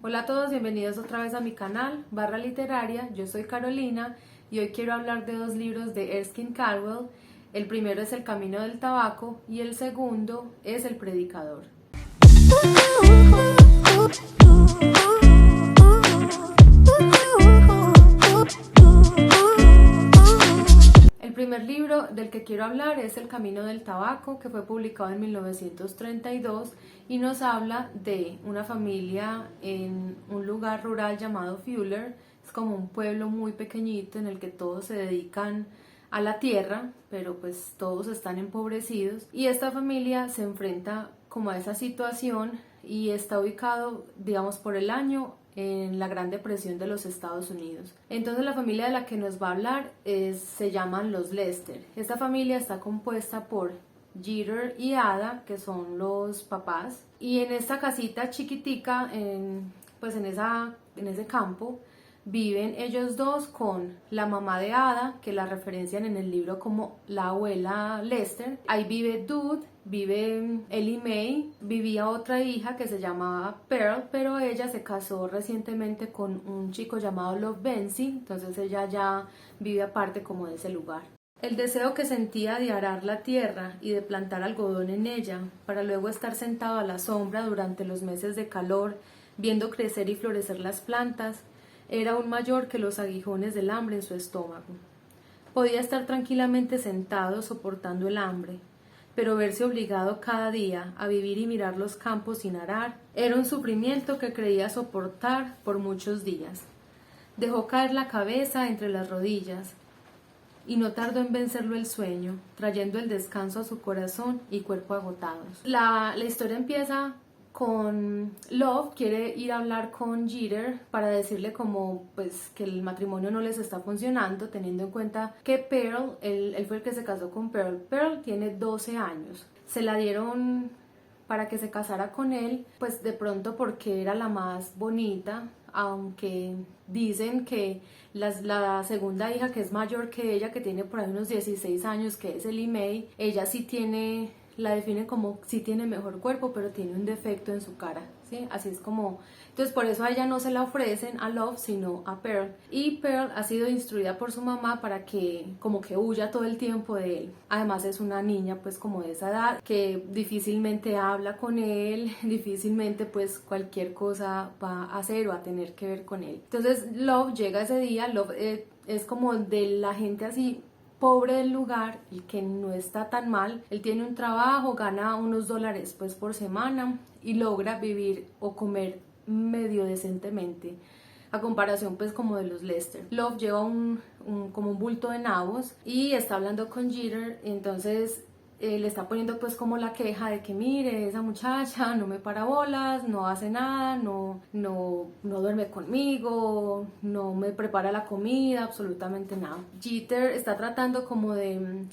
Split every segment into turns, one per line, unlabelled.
Hola a todos, bienvenidos otra vez a mi canal, Barra Literaria. Yo soy Carolina y hoy quiero hablar de dos libros de Erskine Caldwell. El primero es El Camino del Tabaco y el segundo es El Predicador. El primer libro del que quiero hablar es El Camino del Tabaco, que fue publicado en 1932 y nos habla de una familia en un lugar rural llamado Fuller. Es como un pueblo muy pequeñito en el que todos se dedican a la tierra, pero pues todos están empobrecidos, y esta familia se enfrenta como a esa situación y está ubicado, digamos, por el año en la Gran Depresión de los Estados Unidos. Entonces la familia de la que nos va a hablar se llaman los Lester. Esta familia está compuesta por Jeter y Ada, que son los papás, y en esta casita chiquitica, en ese campo, viven ellos dos con la mamá de Ada, que la referencian en el libro como la abuela Lester. Ahí vive Dude, vive Ellie Mae, vivía otra hija que se llamaba Pearl, pero ella se casó recientemente con un chico llamado Love Benzie, entonces ella ya vive aparte como de ese lugar. El deseo que sentía de arar la tierra y de plantar algodón en ella, para luego estar sentado a la sombra durante los meses de calor, viendo crecer y florecer las plantas, era aún mayor que los aguijones del hambre en su estómago. Podía estar tranquilamente sentado soportando el hambre, pero verse obligado cada día a vivir y mirar los campos sin arar era un sufrimiento que creía soportar por muchos días. Dejó caer la cabeza entre las rodillas y no tardó en vencerlo el sueño, trayendo el descanso a su corazón y cuerpo agotados. La historia empieza con Love, quiere ir a hablar con Jeter para decirle como pues que el matrimonio no les está funcionando, teniendo en cuenta que Pearl, él fue el que se casó con Pearl. Pearl tiene 12 años, se la dieron para que se casara con él, pues de pronto porque era la más bonita, aunque dicen que la segunda hija, que es mayor que ella, que tiene por ahí unos 16 años, que es Ellie Mae, ella sí tiene, la definen como sí tiene mejor cuerpo, pero tiene un defecto en su cara, ¿sí? Así es como, entonces por eso a ella no se la ofrecen a Love, sino a Pearl. Y Pearl ha sido instruida por su mamá para que como que huya todo el tiempo de él. Además es una niña pues como de esa edad, que difícilmente habla con él, difícilmente pues cualquier cosa va a hacer o a tener que ver con él. Entonces Love llega ese día. Love es como de la gente así pobre del lugar, el que no está tan mal. Él tiene un trabajo, gana unos $, pues por semana, y logra vivir o comer medio decentemente, a comparación pues como de los Lester. Love lleva como un bulto de nabos y está hablando con Jeter. Entonces le está poniendo pues como la queja de que mire, esa muchacha no me para bolas, no hace nada, no duerme conmigo, no me prepara la comida, absolutamente nada. Jeter está tratando como de,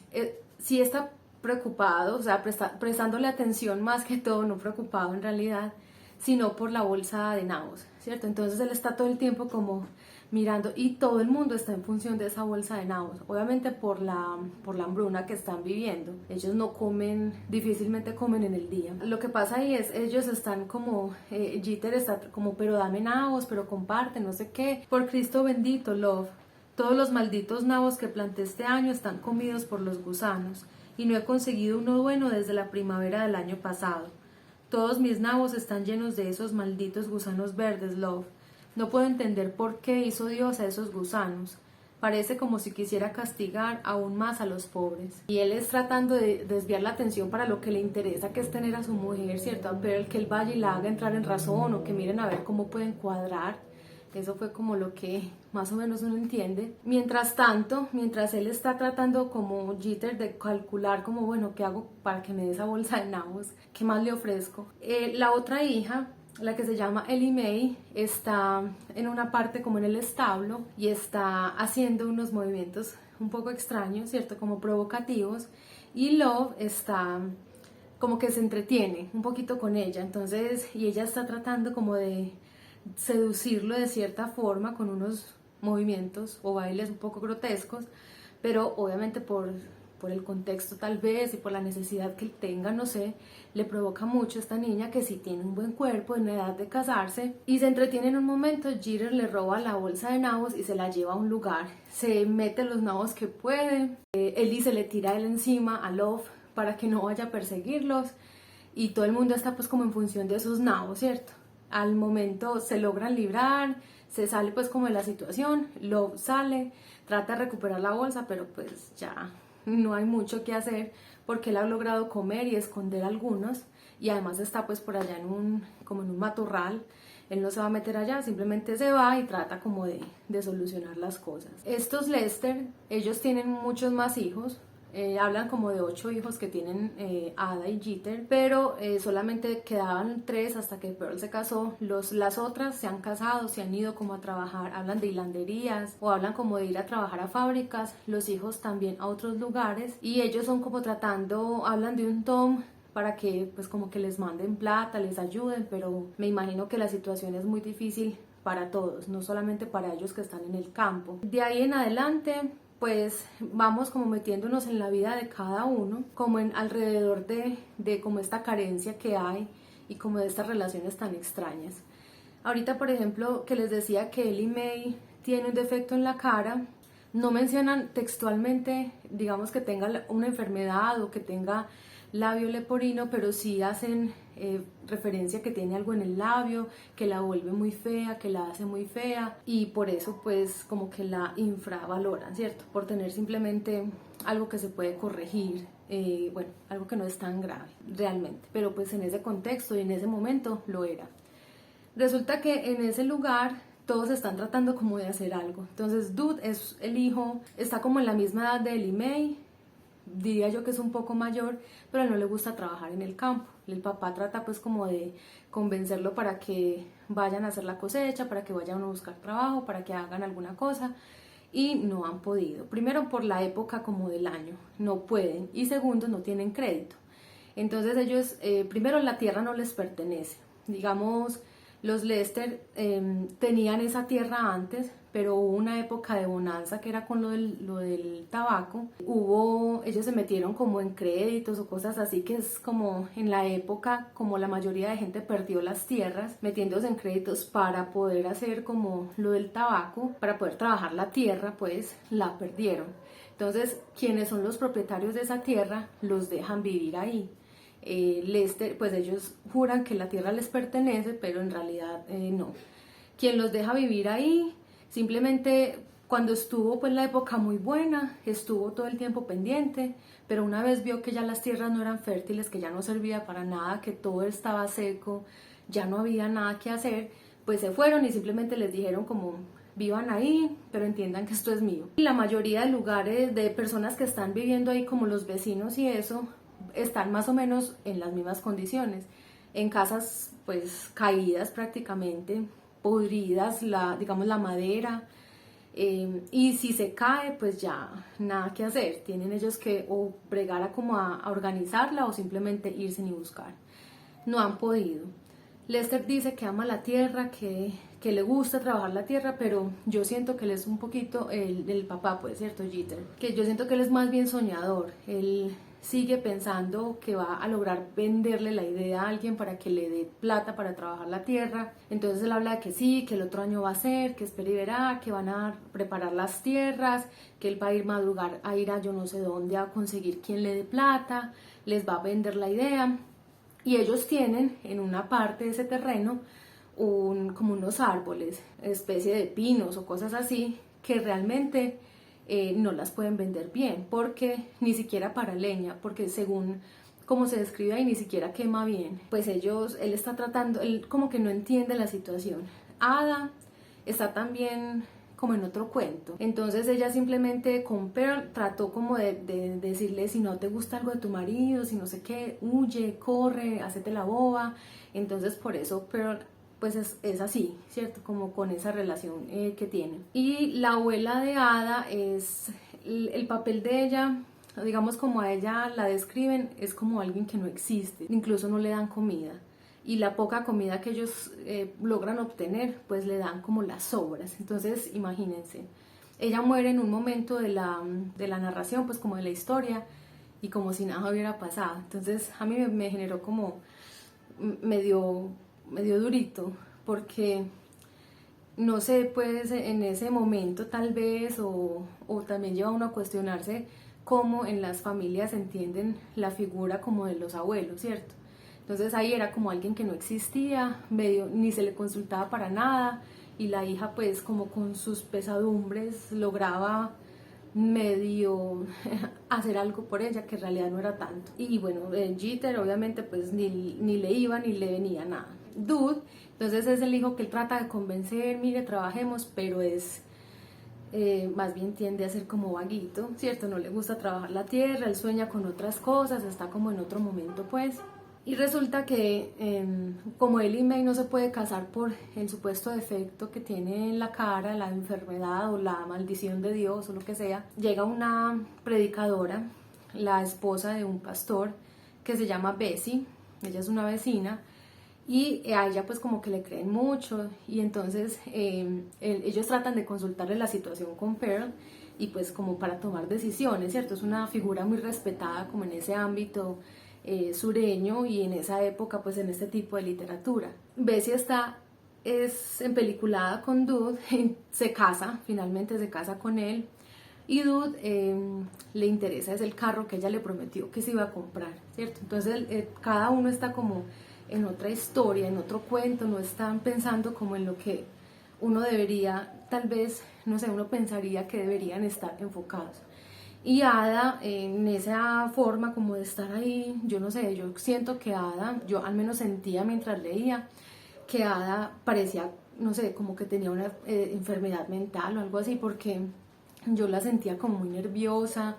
sí está preocupado, o sea, prestándole atención más que todo, no preocupado en realidad, sino por la bolsa de nabos, ¿cierto? Entonces él está todo el tiempo como mirando, y todo el mundo está en función de esa bolsa de nabos, obviamente por la hambruna que están viviendo. Ellos no comen, difícilmente comen en el día. Lo que pasa ahí es, ellos están como, Jeter está como, pero dame nabos, pero comparte, no sé qué. Por Cristo bendito, Love, todos los malditos nabos que planté este año están comidos por los gusanos, y no he conseguido uno bueno desde la primavera del año pasado. Todos mis nabos están llenos de esos malditos gusanos verdes, Love. No puedo entender por qué hizo Dios a esos gusanos. Parece como si quisiera castigar aún más a los pobres. Y él es tratando de desviar la atención para lo que le interesa, que es tener a su mujer, ¿cierto? A Pearl, que él vaya y la haga entrar en razón, o que miren a ver cómo pueden cuadrar. Eso fue como lo que más o menos uno entiende. Mientras tanto, mientras él está tratando como Jeter de calcular como, bueno, ¿qué hago para que me dé esa bolsa de nabos? ¿Qué más le ofrezco? La otra hija, la que se llama Ellie Mae, está en una parte como en el establo y está haciendo unos movimientos un poco extraños, ¿cierto? Como provocativos, y Love está como que se entretiene un poquito con ella, entonces, y ella está tratando como de seducirlo de cierta forma con unos movimientos o bailes un poco grotescos, pero obviamente por el contexto tal vez y por la necesidad que tenga, no sé, le provoca mucho a esta niña que sí tiene un buen cuerpo en edad de casarse y se entretiene en un momento. Jeter le roba la bolsa de nabos y se la lleva a un lugar, se mete los nabos que puede, Ellie se le tira él encima a Love para que no vaya a perseguirlos y todo el mundo está pues como en función de esos nabos, ¿cierto? Al momento se logran librar, se sale pues como de la situación, Love sale, trata de recuperar la bolsa, pero pues ya no hay mucho que hacer porque él ha logrado comer y esconder algunos y además está pues por allá como en un matorral. Él no se va a meter allá, simplemente se va y trata como de solucionar las cosas. Estos Lester, ellos tienen muchos más hijos. Hablan como de 8 hijos que tienen Ada y Jeter, pero solamente quedaban 3 hasta que Pearl se casó. Las otras se han casado, se han ido como a trabajar, hablan de hilanderías o hablan como de ir a trabajar a fábricas, los hijos también a otros lugares y ellos son como tratando, hablan de un Tom para que pues como que les manden plata, les ayuden, pero me imagino que la situación es muy difícil para todos, no solamente para ellos que están en el campo. De ahí en adelante pues vamos como metiéndonos en la vida de cada uno, como en alrededor de como esta carencia que hay y como de estas relaciones tan extrañas. Ahorita, por ejemplo, que les decía que Ellie Mae tiene un defecto en la cara, no mencionan textualmente, digamos que tenga una enfermedad o que tenga labio leporino, pero sí hacen referencia que tiene algo en el labio, que la vuelve muy fea, que la hace muy fea y por eso pues como que la infravaloran, ¿cierto? Por tener simplemente algo que se puede corregir, bueno, algo que no es tan grave realmente, pero pues en ese contexto y en ese momento lo era. Resulta que en ese lugar todos están tratando como de hacer algo. Entonces Dude es el hijo, está como en la misma edad de Ellie Mae, diría yo que es un poco mayor, pero a él no le gusta trabajar en el campo. El papá trata pues como de convencerlo para que vayan a hacer la cosecha, para que vayan a buscar trabajo, para que hagan alguna cosa y no han podido. Primero por la época como del año, no pueden y segundo no tienen crédito. Entonces ellos, primero la tierra no les pertenece, digamos los Lester tenían esa tierra antes, pero hubo una época de bonanza que era con lo del tabaco. Ellos se metieron como en créditos o cosas así, que es como en la época, como la mayoría de gente perdió las tierras, metiéndose en créditos para poder hacer como lo del tabaco, para poder trabajar la tierra, pues la perdieron. Entonces, quienes son los propietarios de esa tierra, los dejan vivir ahí. Lester, pues ellos juran que la tierra les pertenece, pero en realidad no. Quien los deja vivir ahí, simplemente cuando estuvo pues la época muy buena, estuvo todo el tiempo pendiente, pero una vez vio que ya las tierras no eran fértiles, que ya no servía para nada, que todo estaba seco, ya no había nada que hacer, pues se fueron y simplemente les dijeron como vivan ahí, pero entiendan que esto es mío. Y la mayoría de lugares, de personas que están viviendo ahí, como los vecinos y eso, están más o menos en las mismas condiciones, en casas pues caídas prácticamente, podridas, digamos la madera, y si se cae pues ya nada que hacer, tienen ellos que o bregar a organizarla o simplemente irse y buscar, no han podido. Lester dice que ama la tierra, que le gusta trabajar la tierra, pero yo siento que él es un poquito el papá, pues, ¿cierto, Jeter? Que yo siento que él es más bien soñador, él sigue pensando que va a lograr venderle la idea a alguien para que le dé plata para trabajar la tierra. Entonces él habla de que sí, que el otro año va a ser, que espera y verá, que van a preparar las tierras, que él va a ir madrugar a ir a yo no sé dónde a conseguir quien le dé plata, les va a vender la idea. Y ellos tienen en una parte de ese terreno como unos árboles, especie de pinos o cosas así, que realmente no las pueden vender bien, porque ni siquiera para leña, porque según como se describe ahí, ni siquiera quema bien. Pues él está tratando, él como que no entiende la situación. Ada está también como en otro cuento. Entonces ella simplemente con Pearl trató como de decirle, si no te gusta algo de tu marido, si no sé qué, huye, corre, hacete la boba. Entonces por eso Pearl pues es así, ¿cierto? Como con esa relación que tiene. Y la abuela de Ada es el papel de ella, digamos como a ella la describen, es como alguien que no existe, incluso no le dan comida. Y la poca comida que ellos logran obtener, pues le dan como las sobras. Entonces, imagínense, ella muere en un momento de la narración, pues como de la historia, y como si nada hubiera pasado. Entonces a mí me generó como medio durito, porque no sé, pues en ese momento tal vez, o también lleva uno a cuestionarse cómo en las familias entienden la figura como de los abuelos, ¿cierto? Entonces ahí era como alguien que no existía, medio ni se le consultaba para nada, y la hija pues como con sus pesadumbres lograba medio hacer algo por ella, que en realidad no era tanto. Y bueno, Jeter obviamente pues ni le iba ni le venía nada. Dude, entonces es el hijo que él trata de convencer, mire, trabajemos, pero es más bien tiende a ser como vaguito, ¿cierto? No le gusta trabajar la tierra, él sueña con otras cosas, está como en otro momento pues. Y resulta que como él y May no se puede casar por el supuesto defecto que tiene en la cara, la enfermedad o la maldición de Dios o lo que sea, llega una predicadora, la esposa de un pastor que se llama Bessie, ella es una vecina, y a ella pues como que le creen mucho, y entonces ellos tratan de consultarle la situación con Pearl, y pues como para tomar decisiones, ¿cierto? Es una figura muy respetada como en ese ámbito sureño, y en esa época pues en este tipo de literatura. Bessie es empeliculada con Dude, se casa, finalmente se casa con él, y Dude le interesa es el carro que ella le prometió que se iba a comprar, ¿cierto? Entonces cada uno está como en otra historia, en otro cuento, no están pensando como en lo que uno debería, tal vez, no sé, uno pensaría que deberían estar enfocados. Y Ada, en esa forma como de estar ahí, yo no sé, yo siento que Ada, yo al menos sentía mientras leía, que Ada parecía, no sé, como que tenía una enfermedad mental o algo así, porque yo la sentía como muy nerviosa,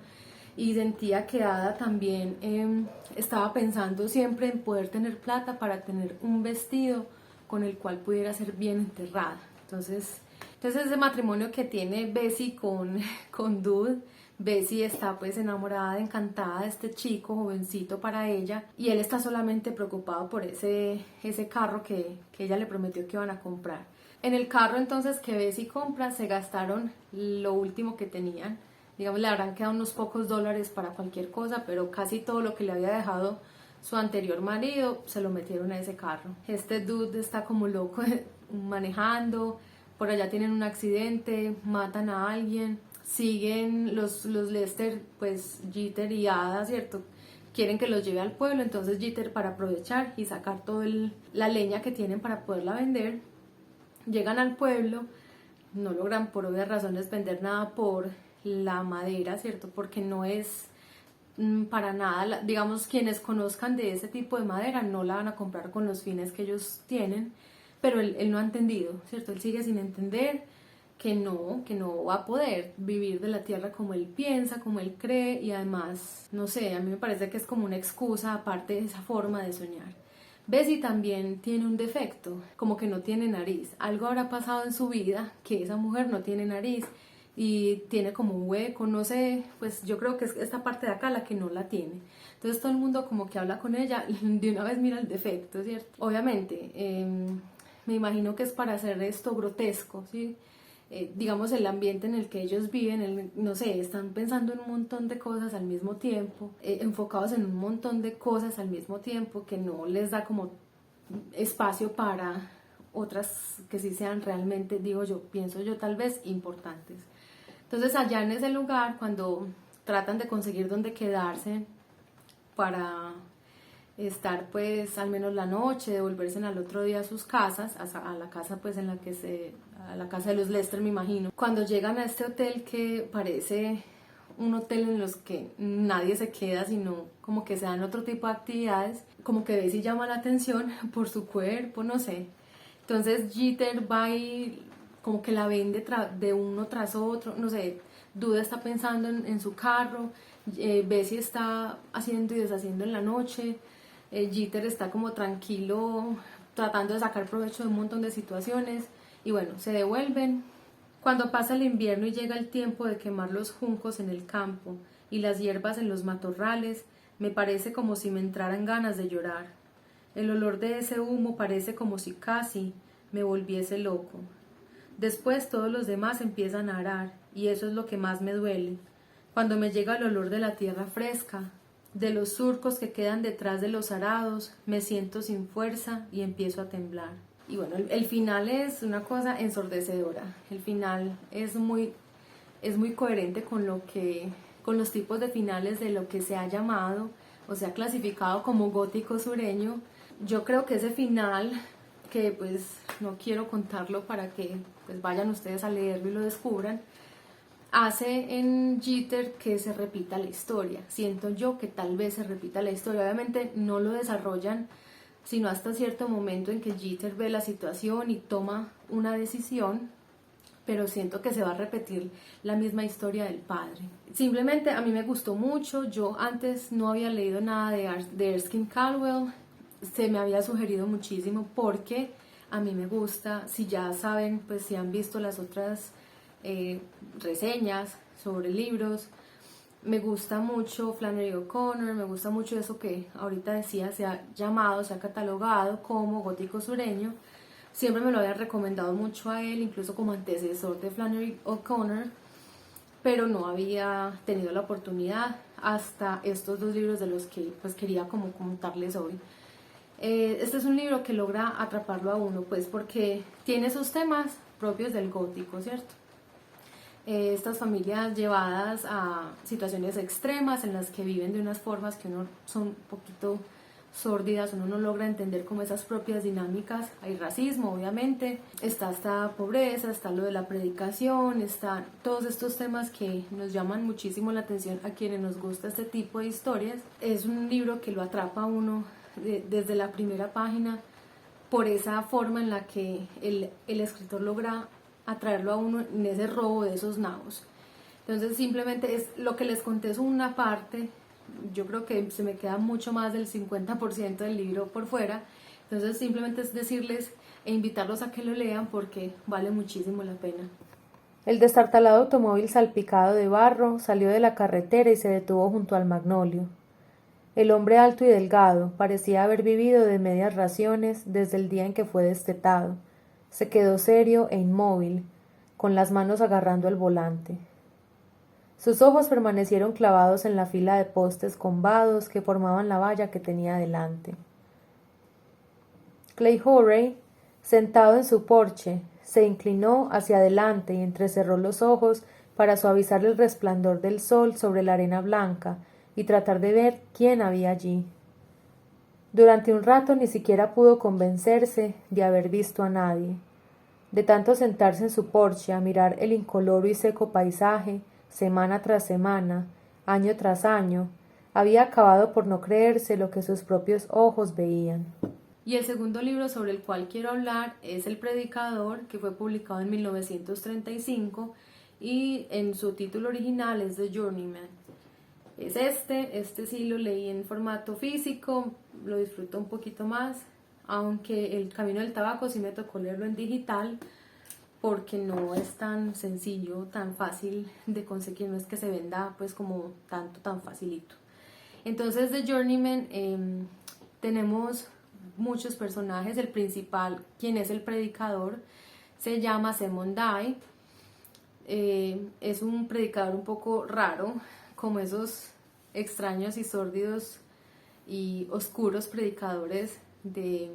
y sentía que Ada también estaba pensando siempre en poder tener plata para tener un vestido con el cual pudiera ser bien enterrada. Entonces ese matrimonio que tiene Bessie con Dude, Bessie está pues enamorada, encantada de este chico jovencito para ella, y él está solamente preocupado por ese carro que ella le prometió que iban a comprar. En el carro entonces que Bessie compra se gastaron lo último que tenían, digamos le habrán quedado unos pocos dólares para cualquier cosa, pero casi todo lo que le había dejado su anterior marido se lo metieron a ese carro. Este Dude está como loco manejando, por allá tienen un accidente, matan a alguien, siguen los Lester, pues Jeter y Ada, ¿cierto? Quieren que los lleve al pueblo, entonces Jeter, para aprovechar y sacar toda la leña que tienen para poderla vender, llegan al pueblo, no logran por obvias razones vender nada por la madera, ¿cierto? Porque no es para nada, digamos, quienes conozcan de ese tipo de madera no la van a comprar con los fines que ellos tienen, pero él no ha entendido, ¿cierto? Él sigue sin entender que no va a poder vivir de la tierra como él piensa, como él cree, y además, no sé, a mí me parece que es como una excusa aparte de esa forma de soñar. Bessie también tiene un defecto, como que no tiene nariz. Algo habrá pasado en su vida que esa mujer no tiene nariz y tiene como un hueco, no sé, pues yo creo que es esta parte de acá la que no la tiene. Entonces todo el mundo como que habla con ella, de una vez mira el defecto, ¿cierto? Obviamente, me imagino que es para hacer esto grotesco, ¿sí? Digamos el ambiente en el que ellos viven, no sé, están pensando en un montón de cosas al mismo tiempo, enfocados en un montón de cosas al mismo tiempo, que no les da como espacio para otras que sí sean realmente, digo yo, pienso yo, tal vez importantes. Entonces allá en ese lugar, cuando tratan de conseguir dónde quedarse para estar pues al menos la noche, devolverse al otro día a sus casas, a la casa pues en la que a la casa de los Lester me imagino. Cuando llegan a este hotel que parece un hotel en los que nadie se queda, sino como que se dan otro tipo de actividades, como que Bessie llama la atención por su cuerpo, no sé. Entonces Jeter va y como que la vende de uno tras otro, no sé, Duda está pensando en su carro, Bessie está haciendo y deshaciendo en la noche, Jeter está como tranquilo tratando de sacar provecho de un montón de situaciones, y bueno, se devuelven. Cuando pasa el invierno y llega el tiempo de quemar los juncos en el campo y las hierbas en los matorrales, me parece como si me entraran ganas de llorar. El olor de ese humo parece como si casi me volviese loco. Después todos los demás empiezan a arar y eso es lo que más me duele. Cuando me llega el olor de la tierra fresca, de los surcos que quedan detrás de los arados, me siento sin fuerza y empiezo a temblar. Y bueno, el final es una cosa ensordecedora. El final es muy coherente con los tipos de finales de lo que se ha llamado o se ha clasificado como gótico sureño. Yo creo que ese final, que pues no quiero contarlo para que pues vayan ustedes a leerlo y lo descubran, hace en Jeter que se repita la historia. Siento yo que tal vez se repita la historia. Obviamente no lo desarrollan sino hasta cierto momento en que Jeter ve la situación y toma una decisión, pero siento que se va a repetir la misma historia del padre. Simplemente a mí me gustó mucho. Yo antes no había leído nada de Erskine Caldwell. Se me había sugerido muchísimo porque a mí me gusta. Si ya saben, pues si han visto las otras reseñas sobre libros, me gusta mucho Flannery O'Connor, me gusta mucho eso que ahorita decía, se ha llamado, se ha catalogado como gótico sureño. Siempre me lo había recomendado mucho a él, incluso como antecesor de Flannery O'Connor, pero no había tenido la oportunidad hasta estos dos libros de los que pues quería como contarles hoy. Este es un libro que logra atraparlo a uno, pues porque tiene esos temas propios del gótico, ¿cierto? Estas familias llevadas a situaciones extremas en las que viven de unas formas que uno son un poquito sórdidas, uno no logra entender como esas propias dinámicas. Hay racismo, obviamente, está esta pobreza, está lo de la predicación, están todos estos temas que nos llaman muchísimo la atención a quienes nos gusta este tipo de historias. Es un libro que lo atrapa a uno desde la primera página por esa forma en la que el escritor logra atraerlo a uno en ese robo de esos nabos. Entonces simplemente es lo que les conté, es una parte. Yo creo que se me queda mucho más del 50% del libro por fuera. Entonces simplemente es decirles e invitarlos a que lo lean porque vale muchísimo la pena.
El destartalado automóvil salpicado de barro salió de la carretera y se detuvo junto al Magnolio. El hombre alto y delgado parecía haber vivido de medias raciones desde el día en que fue destetado. Se quedó serio e inmóvil, con las manos agarrando el volante. Sus ojos permanecieron clavados en la fila de postes combados que formaban la valla que tenía delante. Clay Horry, sentado en su porche, se inclinó hacia adelante y entrecerró los ojos para suavizar el resplandor del sol sobre la arena blanca y tratar de ver quién había allí. Durante un rato ni siquiera pudo convencerse de haber visto a nadie. De tanto sentarse en su porche a mirar el incoloro y seco paisaje, semana tras semana, año tras año, había acabado por no creerse lo que sus propios ojos veían.
Y el segundo libro sobre el cual quiero hablar es El Predicador, que fue publicado en 1935 y en su título original es The Journeyman. Es este sí lo leí en formato físico, lo disfruto un poquito más, aunque El Camino del Tabaco sí me tocó leerlo en digital porque no es tan sencillo, tan fácil de conseguir, no es que se venda pues como tan facilito. Entonces The Journeyman tenemos muchos personajes. El principal, quien es el predicador, se llama Semon Dai. Es un predicador un poco raro, como esos extraños y sórdidos y oscuros predicadores de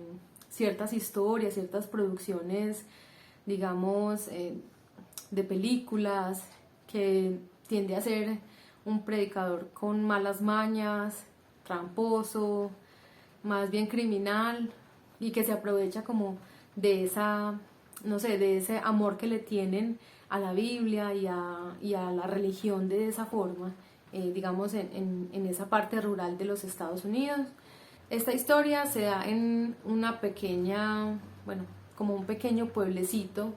ciertas historias, ciertas producciones, digamos, de películas, que tiende a ser un predicador con malas mañas, tramposo, más bien criminal, y que se aprovecha como de esa, no sé, de ese amor que le tienen a la Biblia y a la religión de esa forma, digamos en esa parte rural de los Estados Unidos. Esta historia se da en una pequeña, bueno, como un pequeño pueblecito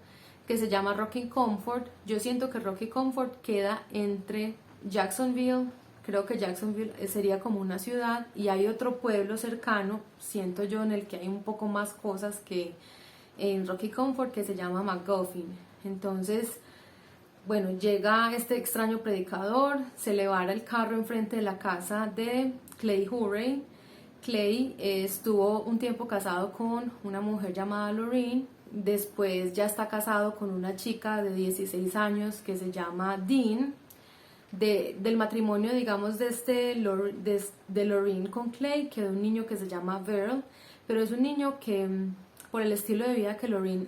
que se llama Rocky Comfort. Yo siento que Rocky Comfort queda entre Jacksonville, creo que Jacksonville sería como una ciudad, y hay otro pueblo cercano, siento yo, en el que hay un poco más cosas que en Rocky Comfort, que se llama McGuffin. Entonces, bueno, llega este extraño predicador, se le vara el carro enfrente de la casa de Clay Hurray. Clay estuvo un tiempo casado con una mujer llamada Lorraine, después ya está casado con una chica de 16 años que se llama Dean. Del matrimonio, digamos, de Lorraine con Clay, quedó un niño que se llama Verl, pero es un niño que por el estilo de vida que Lorraine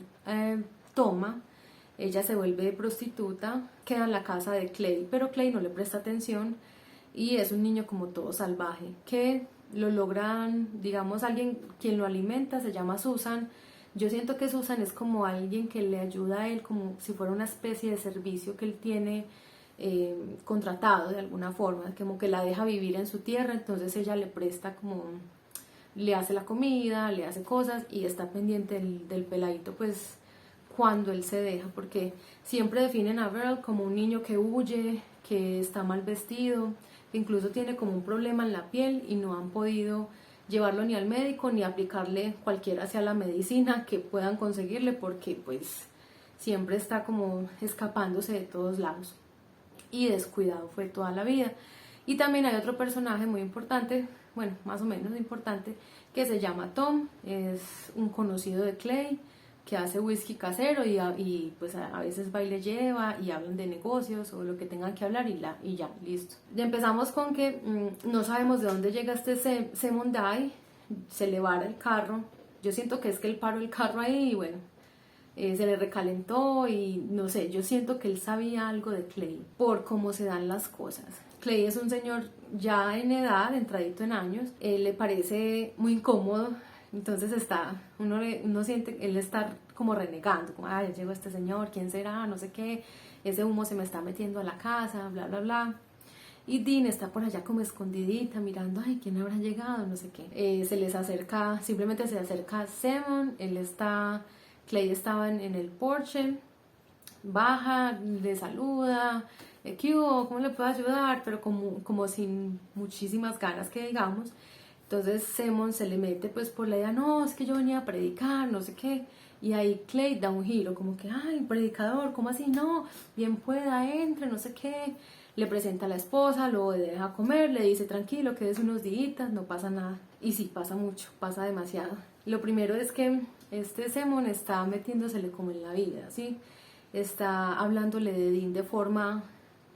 toma, ella se vuelve prostituta, queda en la casa de Clay, pero Clay no le presta atención y es un niño como todo salvaje, que lo logran, digamos, alguien quien lo alimenta, se llama Susan. Yo siento que Susan es como alguien que le ayuda a él, como si fuera una especie de servicio que él tiene contratado de alguna forma, como que la deja vivir en su tierra, entonces ella le presta como, le hace la comida, le hace cosas y está pendiente del peladito pues cuando él se deja, porque siempre definen a Verl como un niño que huye, que está mal vestido, que incluso tiene como un problema en la piel y no han podido llevarlo ni al médico ni aplicarle cualquiera sea la medicina que puedan conseguirle, porque pues siempre está como escapándose de todos lados y descuidado fue toda la vida. Y también hay otro personaje muy importante, bueno, más o menos importante, que se llama Tom, es un conocido de Clay, que hace whisky casero y pues a veces va y le lleva y hablan de negocios o lo que tengan que hablar y ya, listo. Ya empezamos con que no sabemos de dónde llega este Semon Day, se le vara el carro, yo siento que es que él paró el carro ahí y bueno, se le recalentó y no sé, yo siento que él sabía algo de Clay por cómo se dan las cosas. Clay es un señor ya en edad, entradito en años, le parece muy incómodo, entonces uno siente, él está como renegando, como, ay, ya llegó este señor, ¿quién será? No sé qué, ese humo se me está metiendo a la casa, bla, bla, bla. Y Dean está por allá como escondidita, mirando, ay, ¿quién habrá llegado? No sé qué. Se les acerca, simplemente se acerca Semon, Clay estaba en el porche, baja, le saluda, ¿qué hubo? ¿Cómo le puedo ayudar? Pero como sin muchísimas ganas que digamos. Entonces Semon se le mete pues por la idea, no, es que yo venía a predicar, no sé qué. Y ahí Clay da un giro, como que, ay, predicador, ¿cómo así? No, bien pueda, entre, no sé qué. Le presenta a la esposa, lo deja comer, le dice, tranquilo, quédese unos días, no pasa nada. Y sí, pasa mucho, pasa demasiado. Lo primero es que este Semon está metiéndosele como en la vida, ¿sí? Está hablándole de Dean de forma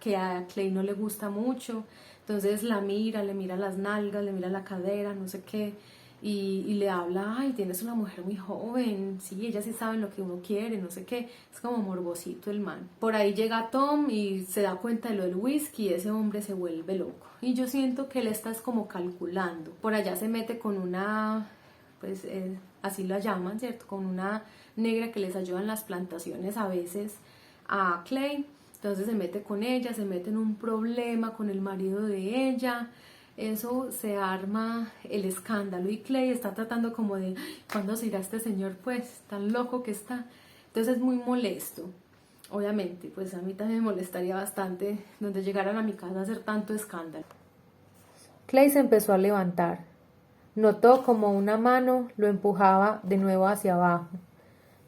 que a Clay no le gusta mucho, entonces la mira, le mira las nalgas, le mira la cadera, no sé qué, y le habla, ay, tienes una mujer muy joven, sí, ella sí sabe lo que uno quiere, no sé qué, es como morbosito el man. Por ahí llega Tom y se da cuenta de lo del whisky y ese hombre se vuelve loco. Y yo siento que él está como calculando. Por allá se mete con una, pues así la llaman, ¿cierto? Con una negra que les ayuda en las plantaciones a veces a Clay. Entonces se mete con ella, se mete en un problema con el marido de ella. Eso se arma el escándalo y Clay está tratando como de, ¿cuándo se irá este señor? Pues tan loco que está. Entonces es muy molesto. Obviamente, pues a mí también me molestaría bastante donde llegaran a mi casa a hacer tanto escándalo.
Clay se empezó a levantar. Notó como una mano lo empujaba de nuevo hacia abajo.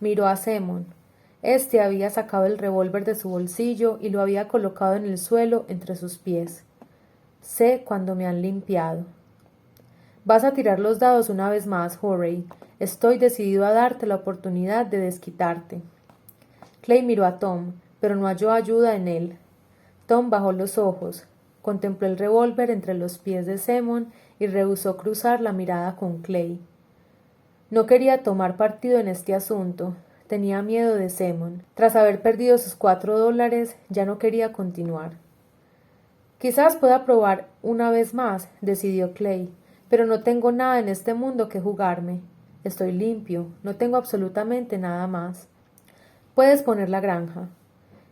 Miró a Semon. Este había sacado el revólver de su bolsillo y lo había colocado en el suelo entre sus pies. Sé cuando me han limpiado. Vas a tirar los dados una vez más, Horry. Estoy decidido a darte la oportunidad de desquitarte. Clay miró a Tom, pero no halló ayuda en él. Tom bajó los ojos, contempló el revólver entre los pies de Semon y rehusó cruzar la mirada con Clay. No quería tomar partido en este asunto. Tenía miedo de Semon. Tras haber perdido sus $4, ya no quería continuar. Quizás pueda probar una vez más, decidió Clay, pero no tengo nada en este mundo que jugarme. Estoy limpio, no tengo absolutamente nada más. Puedes poner la granja.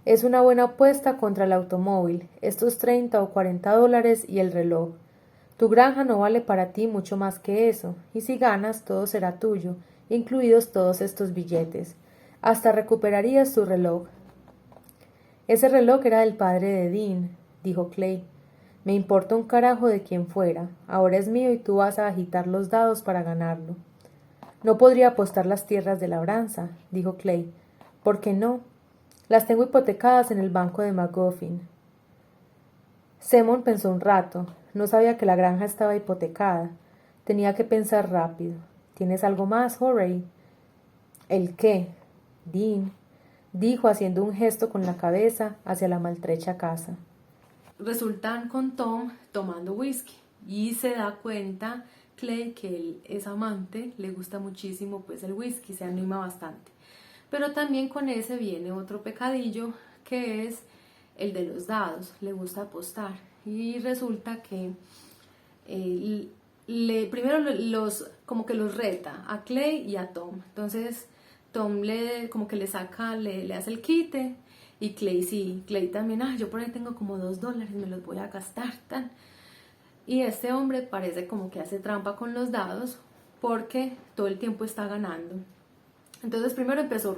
Es una buena apuesta contra el automóvil, estos $30 o $40 y el reloj. Tu granja no vale para ti mucho más que eso, y si ganas todo será tuyo, incluidos todos estos billetes. Hasta recuperarías tu reloj. Ese reloj era del padre de Dean, dijo Clay. Me importa un carajo de quién fuera. Ahora es mío y tú vas a agitar los dados para ganarlo. No podría apostar las tierras de labranza, dijo Clay. ¿Por qué no? Las tengo hipotecadas en el banco de McGuffin. Semon pensó un rato. No sabía que la granja estaba hipotecada. Tenía que pensar rápido. ¿Tienes algo más, Horry? ¿El qué? Dean, dijo haciendo un gesto con la cabeza hacia la maltrecha casa.
Resultan con Tom tomando whisky y se da cuenta Clay que él es amante, le gusta muchísimo pues el whisky, se anima bastante. Pero también con ese viene otro pecadillo que es el de los dados, le gusta apostar y resulta que primero como que los reta a Clay y a Tom. Entonces Tom como que le saca, le hace el quite y Clay sí, Clay también, yo por ahí tengo como $2, me los voy a gastar, tan. Y este hombre parece como que hace trampa con los dados porque todo el tiempo está ganando. Entonces primero empezó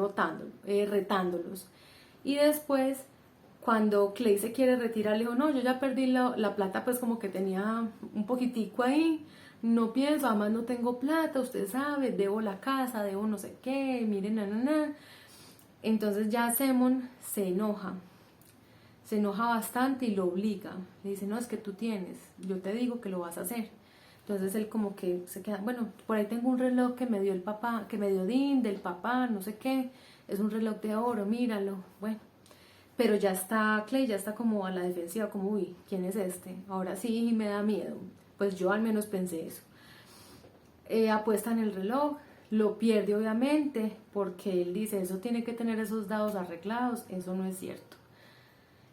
retándolos. Y después, cuando Clay se quiere retirar, le dijo, no, yo ya perdí la plata, pues como que tenía un poquitico ahí. No pienso, además no tengo plata, usted sabe, debo la casa, debo no sé qué, miren, Entonces ya Semon se enoja bastante y lo obliga. Le dice, no, es que tú tienes, yo te digo que lo vas a hacer. Entonces él como que se queda, bueno, por ahí tengo un reloj que me dio el papá, que me dio Dean, del papá, no sé qué, es un reloj de oro, míralo, bueno. Pero ya está, Clay ya está como a la defensiva, como, uy, ¿quién es este? Ahora sí me da miedo. Pues yo al menos pensé eso. Apuesta en el reloj, lo pierde obviamente, porque él dice, eso tiene que tener esos dados arreglados, eso no es cierto.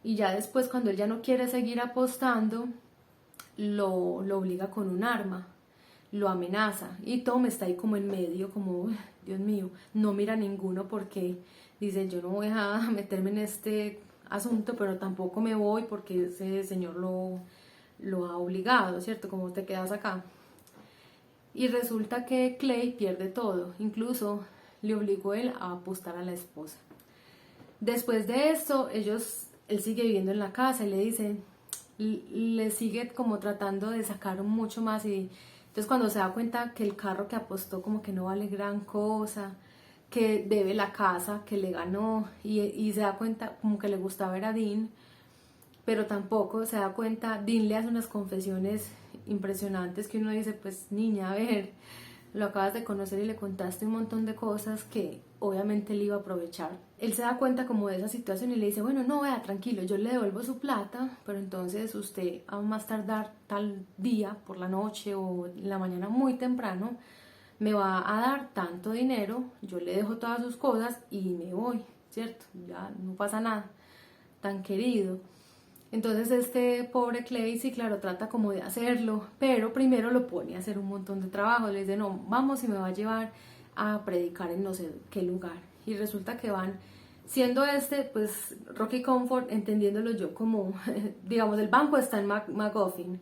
Y ya después, cuando él ya no quiere seguir apostando, lo obliga con un arma, lo amenaza. Y Tom está ahí como en medio, como, Dios mío, no mira a ninguno porque dice, yo no voy a meterme en este asunto, pero tampoco me voy porque ese señor lo ha obligado, ¿cierto? Como te quedas acá. Y resulta que Clay pierde todo, incluso le obligó él a apostar a la esposa. Después de esto, él sigue viviendo en la casa y le dice, le sigue como tratando de sacar mucho más y entonces cuando se da cuenta que el carro que apostó como que no vale gran cosa, que debe la casa que le ganó y se da cuenta como que le gustaba ver a Dean, pero tampoco se da cuenta, Dean le hace unas confesiones impresionantes que uno dice, pues niña, a ver, lo acabas de conocer y le contaste un montón de cosas que obviamente él iba a aprovechar. Él se da cuenta como de esa situación y le dice, bueno, no, vea, tranquilo, yo le devuelvo su plata, pero entonces usted a más tardar tal día, por la noche o en la mañana muy temprano, me va a dar tanto dinero, yo le dejo todas sus cosas y me voy, ¿cierto? Ya no pasa nada, tan querido. Entonces este pobre Clay, sí, claro, trata como de hacerlo, pero primero lo pone a hacer un montón de trabajo. Le dice, no, vamos y me va a llevar a predicar en no sé qué lugar. Y resulta que van, siendo pues Rocky Comfort, entendiéndolo yo como, digamos, el banco está en McGuffin.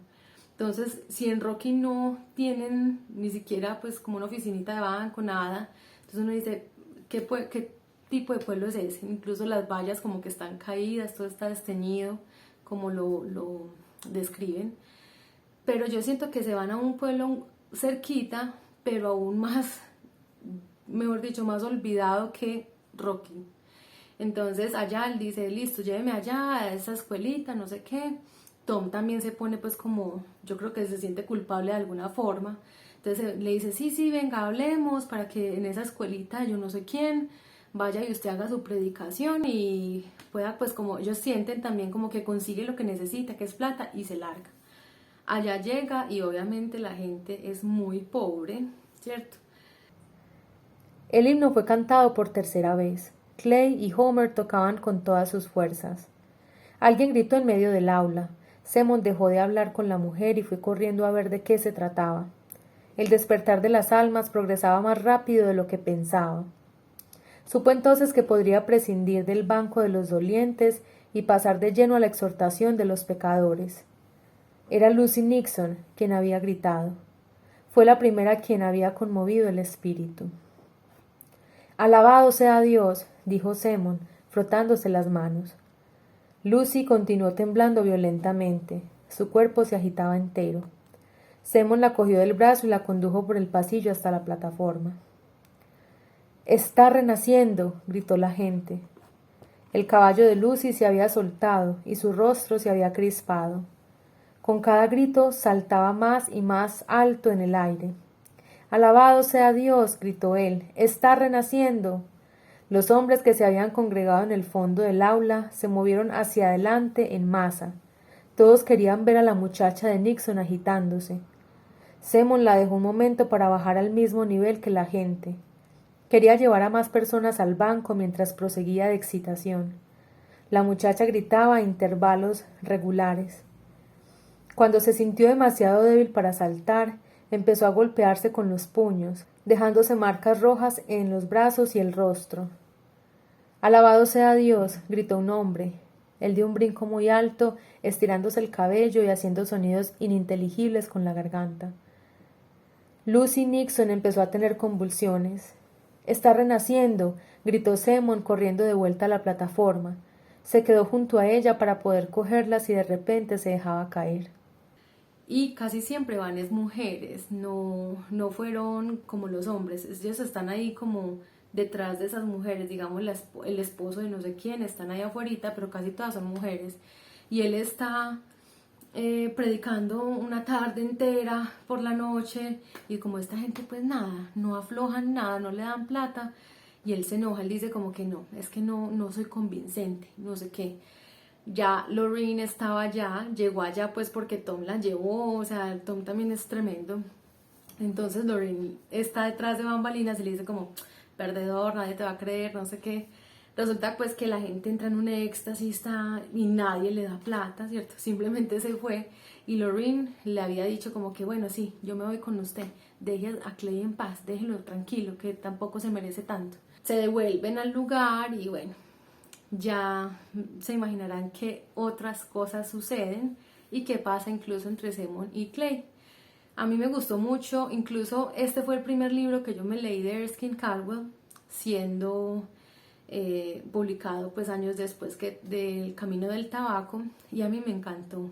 Entonces, si en Rocky no tienen ni siquiera pues como una oficinita de banco, nada, entonces uno dice, ¿qué tipo de pueblo es ese? Incluso las vallas como que están caídas, todo está desteñido como lo describen, pero yo siento que se van a un pueblo cerquita, pero aún más, mejor dicho, más olvidado que Rocky. Entonces allá él dice, listo, lléveme allá a esa escuelita, no sé qué. Tom también se pone pues como, yo creo que se siente culpable de alguna forma. Entonces le dice, sí, venga, hablemos para que en esa escuelita yo no sé quién vaya y usted haga su predicación y pueda pues como ellos sienten también como que consigue lo que necesita, que es plata y se larga. Allá llega y obviamente la gente es muy pobre, ¿cierto?
El himno fue cantado por tercera vez. Clay y Homer tocaban con todas sus fuerzas. Alguien gritó en medio del aula. Semon dejó de hablar con la mujer y fue corriendo a ver de qué se trataba. El despertar de las almas progresaba más rápido de lo que pensaba. Supo entonces que podría prescindir del banco de los dolientes y pasar de lleno a la exhortación de los pecadores. Era Lucy Nixon quien había gritado. Fue la primera quien había conmovido el espíritu. Alabado sea Dios, dijo Semon, frotándose las manos. Lucy continuó temblando violentamente. Su cuerpo se agitaba entero. Semon la cogió del brazo y la condujo por el pasillo hasta la plataforma. «¡Está renaciendo!», gritó la gente. El caballo de Lucy se había soltado y su rostro se había crispado. Con cada grito saltaba más y más alto en el aire. «Alabado sea Dios», gritó él, «está renaciendo». Los hombres que se habían congregado en el fondo del aula se movieron hacia adelante en masa. Todos querían ver a la muchacha de Nixon agitándose. Simon la dejó un momento para bajar al mismo nivel que la gente. Quería llevar a más personas al banco mientras proseguía de excitación. La muchacha gritaba a intervalos regulares. Cuando se sintió demasiado débil para saltar, empezó a golpearse con los puños, dejándose marcas rojas en los brazos y el rostro. «Alabado sea Dios», gritó un hombre. Él dio un brinco muy alto, estirándose el cabello y haciendo sonidos ininteligibles con la garganta. Lucy Nixon empezó a tener convulsiones. «Está renaciendo», gritó Simon corriendo de vuelta a la plataforma. Se quedó junto a ella para poder cogerla si de repente se dejaba caer.
Y casi siempre van es mujeres, no fueron como los hombres, ellos están ahí como detrás de esas mujeres, digamos el esposo de no sé quién, están ahí afuera, pero casi todas son mujeres. Y él está predicando una tarde entera por la noche y como esta gente pues nada, no aflojan nada, no le dan plata y él se enoja, él dice como que no, es que no soy convincente, no sé qué. Ya Lorraine estaba allá, llegó allá pues porque Tom la llevó, o sea, Tom también es tremendo. Entonces Lorraine está detrás de bambalinas y le dice como, perdedor, nadie te va a creer, no sé qué. Resulta pues que la gente entra en un éxtasis y nadie le da plata, ¿cierto? Simplemente se fue y Lorraine le había dicho como que bueno, sí, yo me voy con usted, deje a Clay en paz, déjelo tranquilo, que tampoco se merece tanto. Se devuelven al lugar y bueno, ya se imaginarán que otras cosas suceden y qué pasa incluso entre Simon y Clay. A mí me gustó mucho, incluso este fue el primer libro que yo me leí de Erskine Caldwell, siendo publicado pues años después que del Camino del Tabaco, y a mí me encantó.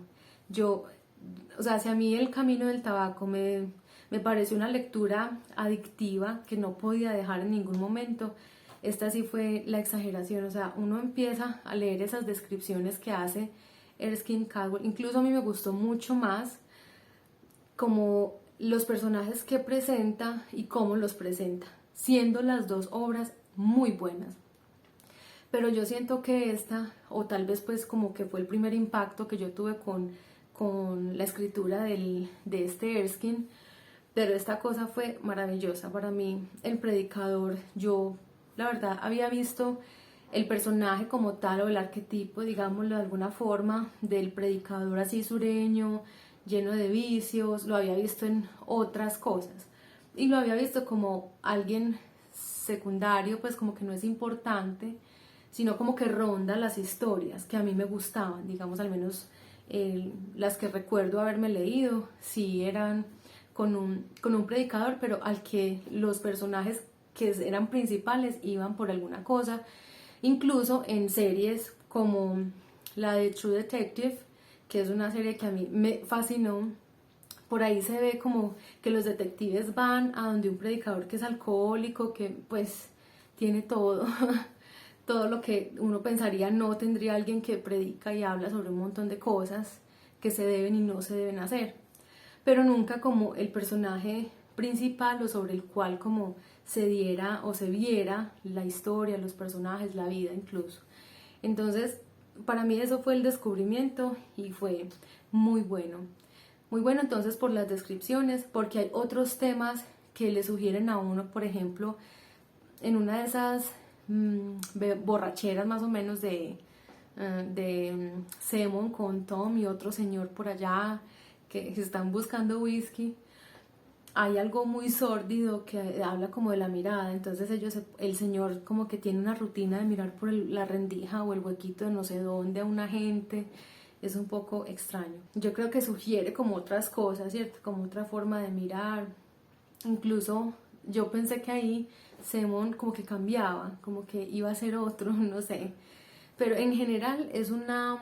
O sea, si a mí el Camino del Tabaco me pareció una lectura adictiva que no podía dejar en ningún momento, esta sí fue la exageración. O sea, uno empieza a leer esas descripciones que hace Erskine Caldwell, incluso a mí me gustó mucho más como los personajes que presenta y cómo los presenta, siendo las dos obras muy buenas. Pero yo siento que esta, o tal vez pues como que fue el primer impacto que yo tuve con la escritura de este Erskine, pero esta cosa fue maravillosa. Para mí, El Predicador, yo la verdad había visto el personaje como tal o el arquetipo, digámoslo de alguna forma, del predicador así sureño, lleno de vicios, lo había visto en otras cosas y lo había visto como alguien secundario, pues como que no es importante, sino como que ronda las historias que a mí me gustaban, digamos al menos las que recuerdo haberme leído, sí eran con un predicador, pero al que los personajes que eran principales iban por alguna cosa. Incluso en series como la de True Detective, que es una serie que a mí me fascinó, por ahí se ve como que los detectives van a donde un predicador que es alcohólico, que pues tiene todo, todo lo que uno pensaría no tendría alguien que predica y habla sobre un montón de cosas que se deben y no se deben hacer, pero nunca como el personaje principal o sobre el cual como se diera o se viera la historia, los personajes, la vida incluso. Entonces, para mí eso fue el descubrimiento y fue muy bueno. Muy bueno entonces por las descripciones, porque hay otros temas que le sugieren a uno, por ejemplo, en una de esas borracheras más o menos de Simon con Tom y otro señor por allá que están buscando whisky, hay algo muy sórdido que habla como de la mirada. Entonces el señor como que tiene una rutina de mirar por la rendija o el huequito de no sé dónde a una gente. Es un poco extraño. Yo creo que sugiere como otras cosas, ¿cierto? Como otra forma de mirar. Incluso yo pensé que ahí Simon como que cambiaba, como que iba a ser otro, no sé. Pero en general es una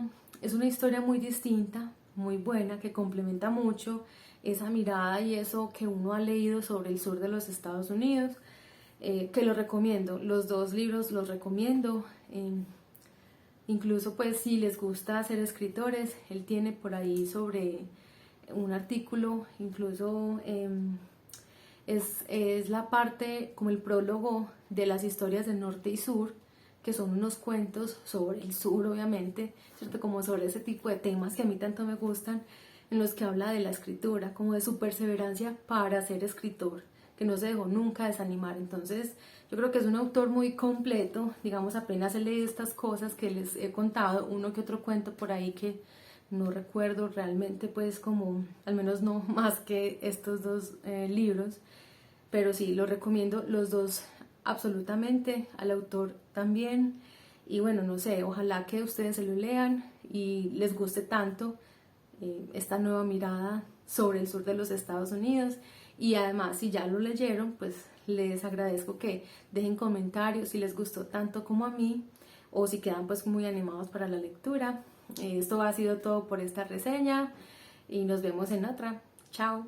historia muy distinta, muy buena, que complementa mucho esa mirada y eso que uno ha leído sobre el sur de los Estados Unidos, que lo recomiendo. Los dos libros los recomiendo. Incluso pues si les gusta ser escritores, él tiene por ahí sobre un artículo, incluso Es la parte, como el prólogo de las historias del norte y sur, que son unos cuentos sobre el sur, obviamente, ¿cierto? Como sobre ese tipo de temas que a mí tanto me gustan, en los que habla de la escritura, como de su perseverancia para ser escritor, que no se dejó nunca desanimar. Entonces, yo creo que es un autor muy completo, digamos, apenas he leído estas cosas que les he contado, uno que otro cuento por ahí que no recuerdo realmente, pues como, al menos no más que estos dos libros, pero sí, los recomiendo los dos absolutamente, al autor también. Y bueno, no sé, ojalá que ustedes se lo lean y les guste tanto esta nueva mirada sobre el sur de los Estados Unidos. Y además, si ya lo leyeron, pues les agradezco que dejen comentarios si les gustó tanto como a mí, o si quedan pues muy animados para la lectura. Esto ha sido todo por esta reseña y nos vemos en otra. Chao.